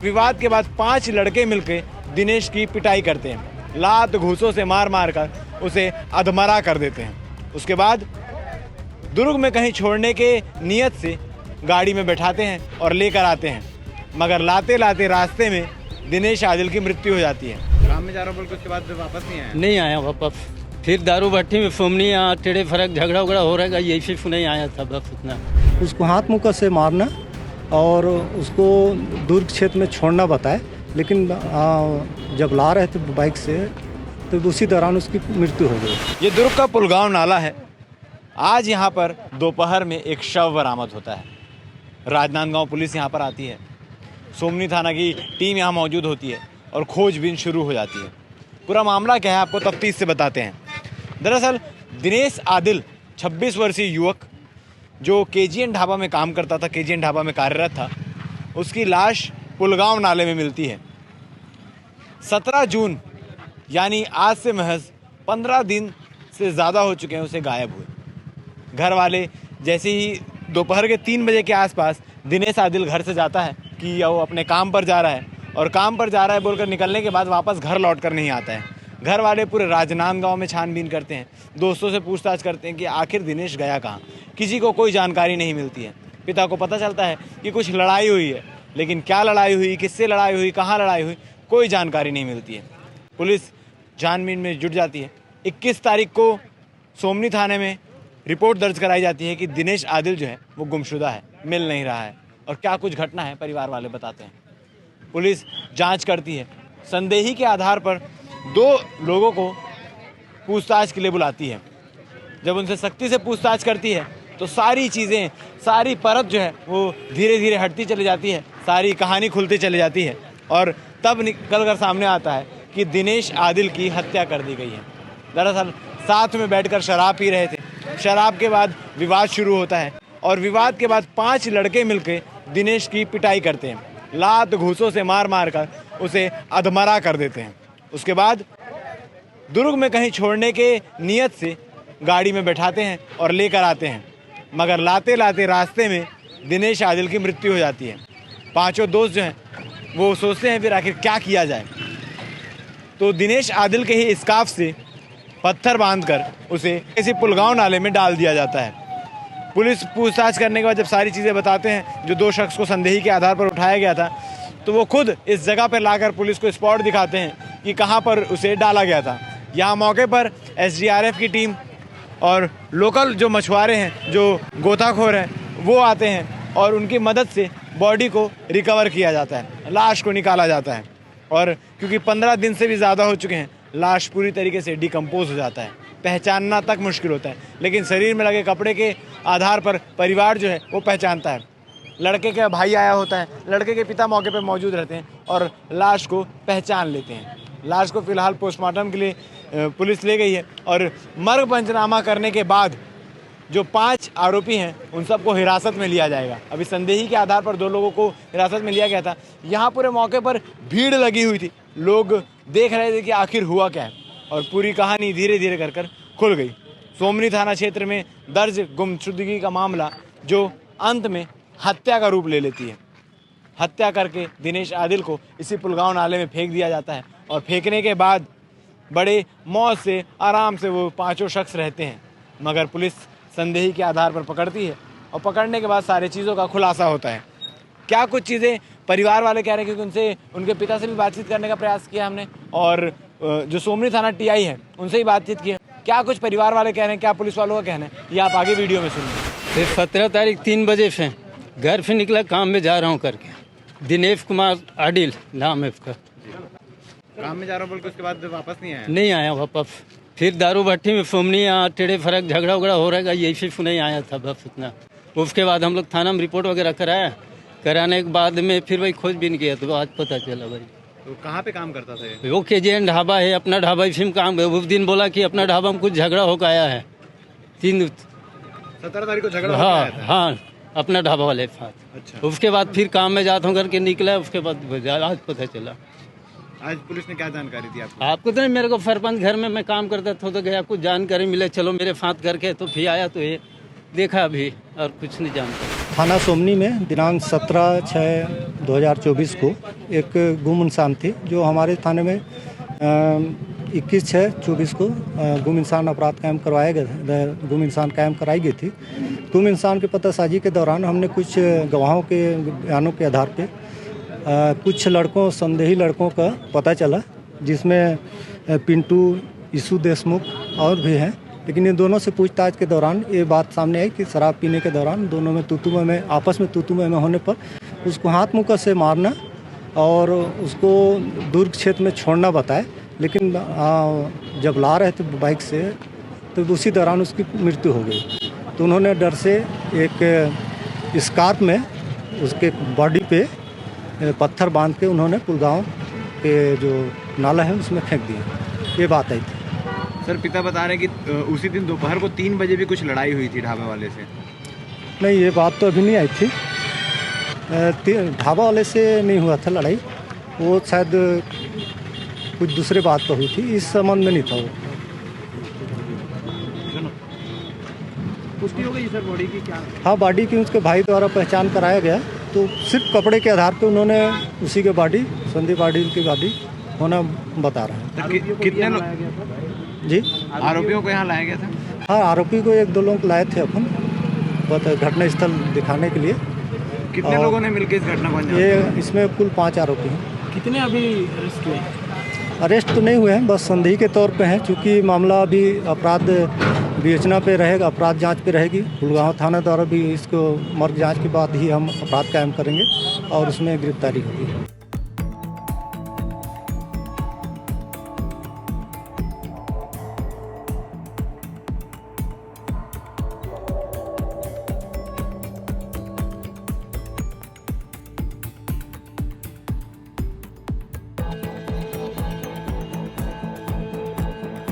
विवाद के बाद 5 लड़के मिलकर दिनेश की पिटाई करते हैं। लात घूंसों से मार मार कर उसे अधमरा कर देते हैं। उसके बाद दुर्ग में कहीं छोड़ने के नियत से गाड़ी में बैठाते हैं और लेकर आते हैं, मगर लाते लाते रास्ते में दिनेश आदिल की मृत्यु हो जाती है। काम में जा रहा हूँ बोल के उसके बाद वापस नहीं आया वापस। फिर दारू भट्टी में फोमनी टेढ़े फरक झगड़ा उगड़ा हो रहेगा, यही सिर्फ नहीं आया था बस उतना। उसको हाथ मुक्का से मारना और उसको दुर्ग क्षेत्र में छोड़ना बताए, लेकिन जब ला रहे थे बाइक से तो उसी दौरान उसकी मृत्यु हो गई। ये दुर्ग का पुलगांव नाला है। आज यहाँ पर दोपहर में एक शव बरामद होता है। राजनांदगांव पुलिस यहाँ पर आती है, सोमनी थाना की टीम यहाँ मौजूद होती है और खोजबीन शुरू हो जाती है। पूरा मामला क्या है आपको तफ्तीश से बताते हैं। दरअसल दिनेश आदिल 26 वर्षीय युवक जो केजीएन ढाबा में काम करता था, केजीएन ढाबा में कार्यरत था, उसकी लाश पुलगांव नाले में मिलती है। 17 जून यानी आज से महज 15 दिन से ज़्यादा हो चुके हैं उसे गायब हुए। घर वाले जैसे ही दोपहर के 3 बजे के आसपास दिनेश आदिल घर से जाता है कि वो अपने काम पर जा रहा है, और काम पर जा रहा है बोलकर निकलने के बाद वापस घर लौट कर नहीं आता है। घर वाले पूरे राजनांदगांव में छानबीन करते हैं, दोस्तों से पूछताछ करते हैं कि आखिर दिनेश गया कहाँ। किसी को कोई जानकारी नहीं मिलती है। पिता को पता चलता है कि कुछ लड़ाई हुई है, लेकिन क्या लड़ाई हुई, किससे लड़ाई हुई, कहाँ लड़ाई हुई, कोई जानकारी नहीं मिलती है। पुलिस छानबीन में जुट जाती है। 21 तारीख को सोमनी थाने में रिपोर्ट दर्ज कराई जाती है कि दिनेश आदिल जो है वो गुमशुदा है, मिल नहीं रहा है। और क्या कुछ घटना है परिवार वाले बताते हैं। पुलिस जांच करती है। संदेही के आधार पर 2 लोगों को पूछताछ के लिए बुलाती है। जब उनसे सख्ती से पूछताछ करती है तो सारी चीज़ें, सारी परत जो है वो धीरे धीरे हटती चली जाती है, सारी कहानी खुलती चली जाती है, और तब निकल कर सामने आता है कि दिनेश आदिल की हत्या कर दी गई है। दरअसल साथ में बैठकर शराब पी रहे थे। शराब के बाद विवाद शुरू होता है और विवाद के बाद 5 लड़के मिलकर दिनेश की पिटाई करते हैं। लात घूंसों से मार मार कर उसे अधमरा कर देते हैं। उसके बाद दुर्ग में कहीं छोड़ने के नियत से गाड़ी में बैठाते हैं और लेकर आते हैं, मगर लाते लाते रास्ते में दिनेश आदिल की मृत्यु हो जाती है। 5 दोस्त जो हैं वो सोचते हैं फिर आखिर क्या किया जाए, तो दिनेश आदिल के ही स्कार्फ से पत्थर बांधकर उसे किसी पुलगांव नाले में डाल दिया जाता है। पुलिस पूछताछ करने के बाद जब सारी चीज़ें बताते हैं, जो 2 शख्स को संदेही के आधार पर उठाया गया था, तो वो खुद इस जगह पर लाकर पुलिस को स्पॉट दिखाते हैं कि कहाँ पर उसे डाला गया था। यहाँ मौके पर SDRF की टीम और लोकल जो मछुआरे हैं, जो गोताखोर हैं, वो आते हैं और उनकी मदद से बॉडी को रिकवर किया जाता है, लाश को निकाला जाता है। और क्योंकि 15 दिन से भी ज़्यादा हो चुके हैं, लाश पूरी तरीके से डिकम्पोज हो जाता है, पहचानना तक मुश्किल होता है। लेकिन शरीर में लगे कपड़े के आधार पर परिवार जो है वो पहचानता है। लड़के का भाई आया होता है, लड़के के पिता मौके पर मौजूद रहते हैं और लाश को पहचान लेते हैं। लाश को फिलहाल पोस्टमार्टम के लिए पुलिस ले गई है और मर्ग पंचनामा करने के बाद जो 5 आरोपी हैं उन सबको हिरासत में लिया जाएगा। अभी संदेही के आधार पर 2 लोगों को हिरासत में लिया गया था। यहाँ पूरे मौके पर भीड़ लगी हुई थी, लोग देख रहे थे कि आखिर हुआ क्या है, और पूरी कहानी धीरे धीरे कर खुल गई। सोमनी थाना क्षेत्र में दर्ज गुमशुदगी का मामला जो अंत में हत्या का रूप ले लेती है। हत्या करके दिनेश आदिल को इसी पुलगांव नाले में फेंक दिया जाता है, और फेंकने के बाद बड़े मौज से आराम से वो 5 शख्स रहते हैं, मगर पुलिस संदेही के आधार पर पकड़ती है और पकड़ने के बाद सारी चीज़ों का खुलासा होता है। क्या कुछ चीज़ें परिवार वाले कह रहे हैं, क्योंकि उनके पिता से भी बातचीत करने का प्रयास किया हमने, और जो सोमनी थाना TI है उनसे ही बातचीत की है। क्या कुछ परिवार वाले कह रहे हैं, क्या पुलिस वालों का कहना है, ये आप आगे वीडियो में सुनिए। फिर 17 तारीख 3 बजे से घर से निकला, काम में जा रहा हूँ करके। दिनेश कुमार आदिल नाम है उसका। काम में जा रहा हूँ बोल के उसके बाद वापस नहीं आया वापस। फिर दारू भट्टी में फोमनी टेढ़े फरक झगड़ा उगड़ा हो रहेगा, यही सिर्फ नहीं आया था बस उतना। उसके बाद हम लोग थाना में रिपोर्ट वगैरह कराने के बाद में फिर वही खोजबीन किया तो आज पता चला भाई। तो कहाँ पे काम करता था? वो केजीएन ढाबा है, अपना ढाबा इसी में काम है। उस दिन बोला कि अपना ढाबा में कुछ झगड़ा होकर आया है। 17 तारीख को झगड़ा हाँ, अपना ढाबा वाले के साथ। अच्छा। उसके बाद फिर काम में जाता हूँ करके निकला, उसके बाद आज पता चला। आज पुलिस ने क्या जानकारी दी आपको? आपको तो नहीं, मेरे को सरपंच घर में मैं काम करता था तो गया, कुछ जानकारी मिले, चलो मेरे साथ करके, तो फिर आया तो ये देखा अभी, और कुछ नहीं जानता। थाना सोमनी में दिनांक 17/6/2024 को एक गुम इंसान थी, जो हमारे थाने में 21/6/24 को गुम इंसान अपराध कायम करवाया गया, गुम इंसान कायम कराई गई थी। गुम इंसान के पतासाजी के दौरान हमने कुछ गवाहों के बयानों के आधार पे कुछ लड़कों, संदेही लड़कों का पता चला, जिसमें पिंटू, ईसु देशमुख और भी हैं। लेकिन इन दोनों से पूछताछ के दौरान ये बात सामने आई कि शराब पीने के दौरान दोनों में आपस में तू-तू में होने पर उसको हाथ मुक्का से मारना और उसको दुर्ग क्षेत्र में छोड़ना बताए। लेकिन जब ला रहे थे बाइक से तो उसी दौरान उसकी मृत्यु हो गई। तो उन्होंने डर से एक स्कार्प में उसके बॉडी पे पत्थर बांध के उन्होंने पुलगांव के जो नाला है उसमें फेंक दिया। ये बात आई थी। सर, पिता बता रहे हैं कि उसी दिन दोपहर को 3 बजे भी कुछ लड़ाई हुई थी ढाबे वाले से। नहीं, ये बात तो अभी नहीं आई थी। ढाबा वाले से नहीं हुआ था लड़ाई, वो शायद कुछ दूसरे बात पर हुई थी, इस संबंध में नहीं था वो। पुष्टि हो गई सर बॉडी की क्या? हाँ, बॉडी की उसके भाई द्वारा पहचान कराया गया, तो सिर्फ कपड़े के आधार पे उन्होंने उसी के बॉडी, संदीप पाटिल की बॉडी होना बता रहा है। कितने लोग जी? आरोपियों को यहाँ लाया गया था? हाँ, आरोपी को 1-2 लोग लाए थे अपन घटना स्थल दिखाने के लिए। कितने लोगों ने मिलकर इस घटना को अंजाम ये दिया? इसमें कुल 5 आरोपी हैं। कितने अभी अरेस्ट हुए? अरेस्ट तो नहीं हुए हैं, बस संदेही के तौर पे हैं, क्योंकि मामला अभी अपराध विवेचना पे रहेगा, अपराध जांच पे रहेगी। गुड़गांव थाना द्वारा भी इसको मर्ग जांच के बाद ही हम अपराध कायम करेंगे और उसमें गिरफ्तारी होगी।